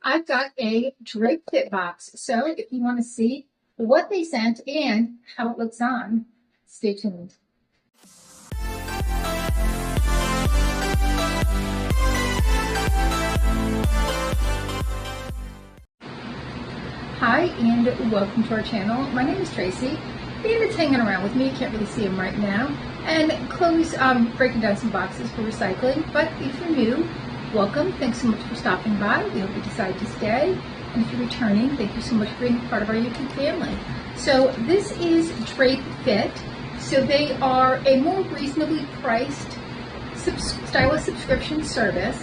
I've got a Drapefit box, so if you want to see what they sent and how it looks on, stay tuned. Hi and welcome to our channel. My name is Tracy. Bandit's hanging around with me. You can't really see him right now. And Chloe's breaking down some boxes for recycling. But if you're new, welcome. Thanks so much for stopping by. We hope you decide to stay. And if you're returning, thank you so much for being part of our YouTube family. So this is Drapefit. So they are a more reasonably priced Stylist Subscription Service.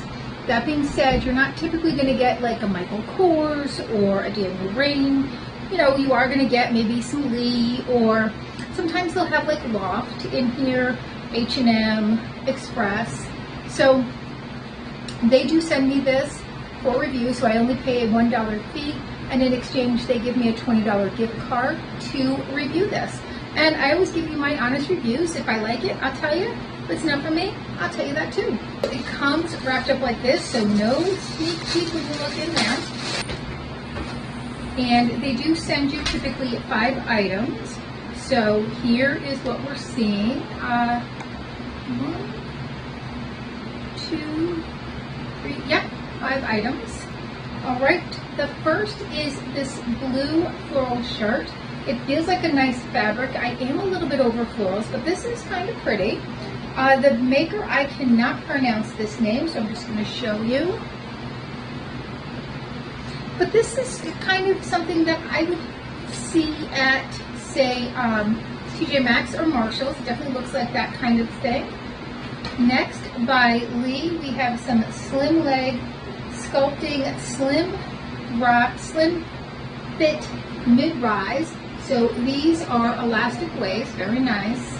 That being said, you're not typically going to get like a Michael Kors or a Daniel Rain. You know, you are going to get maybe some Lee, or sometimes they'll have like Loft in here, H&M, Express. So they do send me this for review, so I only pay a $1 fee, and in exchange they give me a $20 gift card to review this. And I always give you my honest reviews. If I like it, I'll tell you. If it's not for me, I'll tell you that too. It comes wrapped up like this, so no sneak peek when you look in there. And they do send you typically 5 items. So here is what we're seeing. 1, 2, 3, yep, 5 items. All right, the first is this blue floral shirt. It feels like a nice fabric. I am a little bit over florals, but this is kind of pretty. The maker, I cannot pronounce this name, so I'm just going to show you. But this is kind of something that I would see at, say, TJ Maxx or Marshalls. It definitely looks like that kind of thing. Next, by Lee, we have some slim leg sculpting slim fit mid-rise. So these are elastic waist, very nice.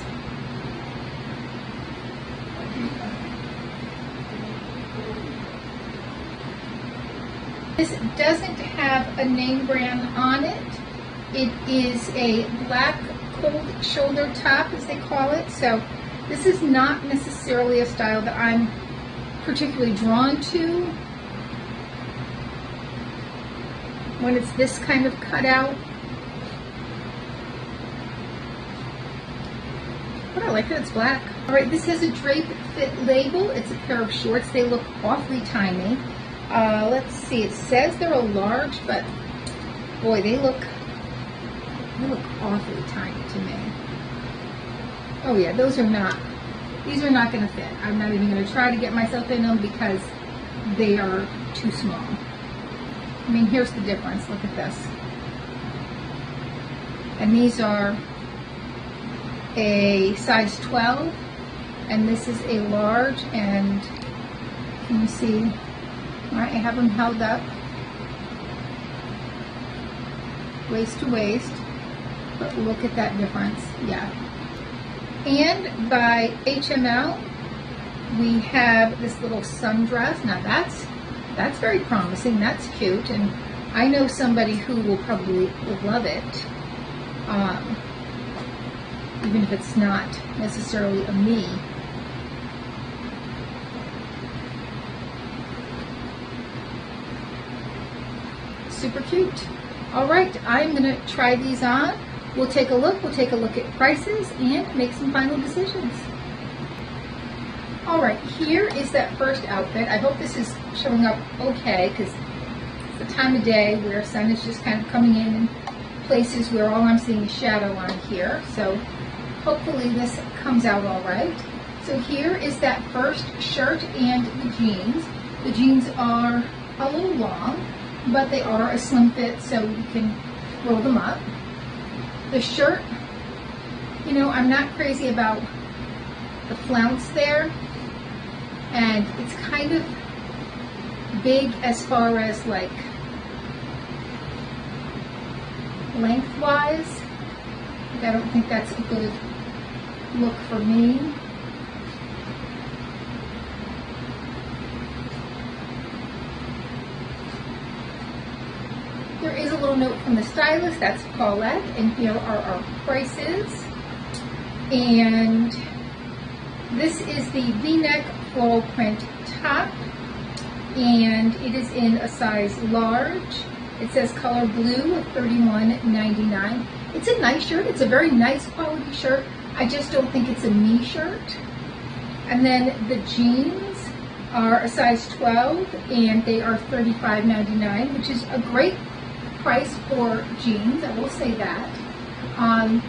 This doesn't have a name brand on it. It is a black cold shoulder top, as they call it. So this is not necessarily a style that I'm particularly drawn to when it's this kind of cutout. But I like that it's black. All right, this has a Drapefit label. It's a pair of shorts. They look awfully tiny. Let's see, it says they're a large, but boy, they look awfully tiny to me. Oh yeah, these are not going to fit. I'm not even going to try to get myself in them because they are too small. I mean, here's the difference. Look at this. And these are a size 12, and this is a large, and can you see? All right, I have them held up, waist to waist, but look at that difference, yeah. And by H&M, we have this little sundress. Now that's very promising, that's cute, and I know somebody who will probably love it, even if it's not necessarily a me. Super cute. All right, I'm going to try these on. We'll take a look at prices and make some final decisions. All right, here is that first outfit. I hope this is showing up okay, because it's the time of day where sun is just kind of coming in places where all I'm seeing is shadow on here. So hopefully this comes out all right. So here is that first shirt and the jeans. The jeans are a little long, but they are a slim fit, so you can roll them up. The shirt, you know, I'm not crazy about the flounce there, and it's kind of big as far as like lengthwise. I don't think that's a good look for me. There is a little note from the stylist, that's Paulette, and here are our prices. And this is the V-neck floral print top, and it is in a size large. It says color blue, $31.99. It's a nice shirt. It's a very nice quality shirt. I just don't think it's a me shirt. And then the jeans are a size 12, and they are $35.99, which is a great price for jeans. I will say that. I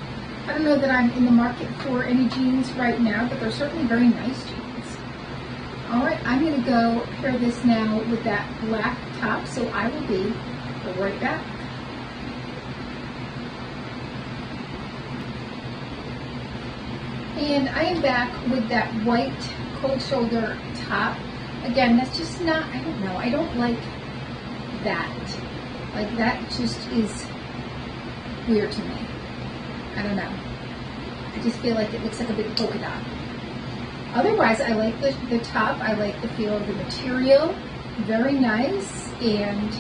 don't know that I'm in the market for any jeans right now, but they're certainly very nice jeans. All right, I'm going to go pair this now with that black top, so I will be right back. And I am back with that white cold shoulder top. Again, that's just not, I don't know, I don't like that. Like, that just is weird to me. I don't know. I just feel like it looks like a big polka dot. Otherwise, I like the top. I like the feel of the material. Very nice, and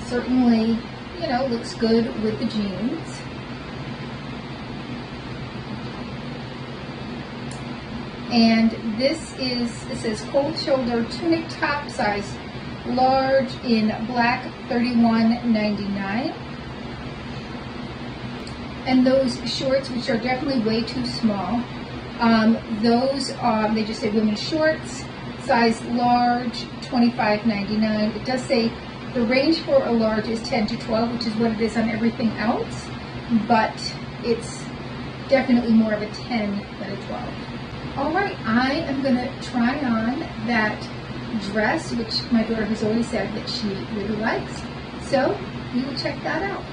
certainly, you know, looks good with the jeans. And this is, it says cold shoulder tunic top, size large in black, $31.99. And those shorts, which are definitely way too small, those they just say women's shorts, size large, $25.99. It does say the range for a large is 10 to 12, which is what it is on everything else, but it's definitely more of a 10 than a 12. All right, I am going to try on that dress, which my daughter has already said that she really likes. So we will check that out.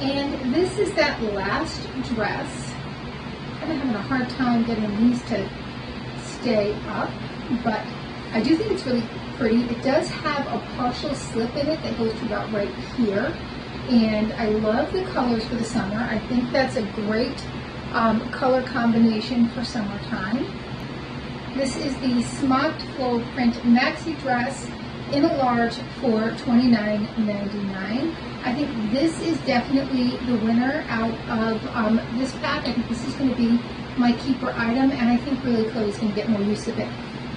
And this is that last dress. I'm kind of having a hard time getting these to stay up, but I do think it's really pretty. It does have a partial slip in it that goes to about right here, and I love the colors for the summer. I think that's a great color combination for summertime. This is the smocked floral print maxi dress in a large for $29.99. I think this is definitely the winner out of this pack. I think this is going to be my keeper item, and I think really Chloe's going to get more use of it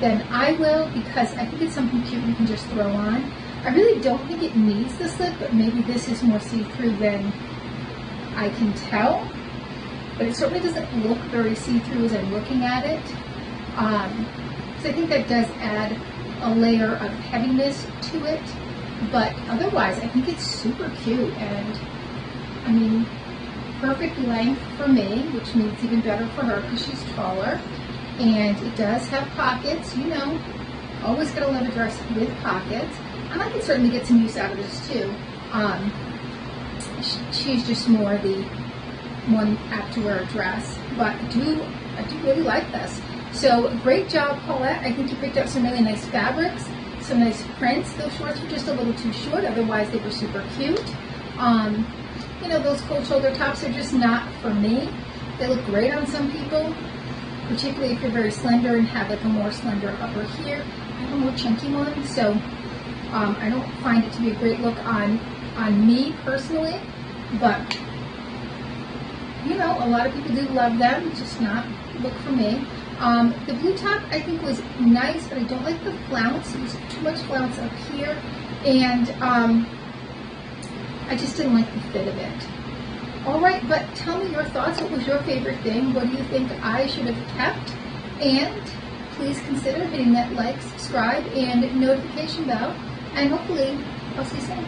than I will, because I think it's something cute you can just throw on. I really don't think it needs the slip, but maybe this is more see-through than I can tell. But it certainly doesn't look very see-through as I'm looking at it. So I think that does add a layer of heaviness to it. But otherwise, I think it's super cute, and I mean, perfect length for me, which means even better for her because she's taller. And it does have pockets, you know, always gonna love a dress with pockets. And I can certainly get some use out of this too. She's just more the one apt to wear a dress, but I do really like this. So great job, Paulette. I think you picked up some really nice fabrics, some nice prints. Those shorts were just a little too short, otherwise they were super cute. You know, those cold shoulder tops are just not for me. They look great on some people, particularly if you're very slender and have like a more slender upper here. I have a more chunky one, so I don't find it to be a great look on me personally, but you know, a lot of people do love them. It's just not look for me. The blue top I think was nice, but I don't like the flounce. There's too much flounce up here, and I just didn't like the fit of it. All right, but tell me your thoughts. What was your favorite thing? What do you think I should have kept? And please consider hitting that like, subscribe, and notification bell. And hopefully, I'll see you soon.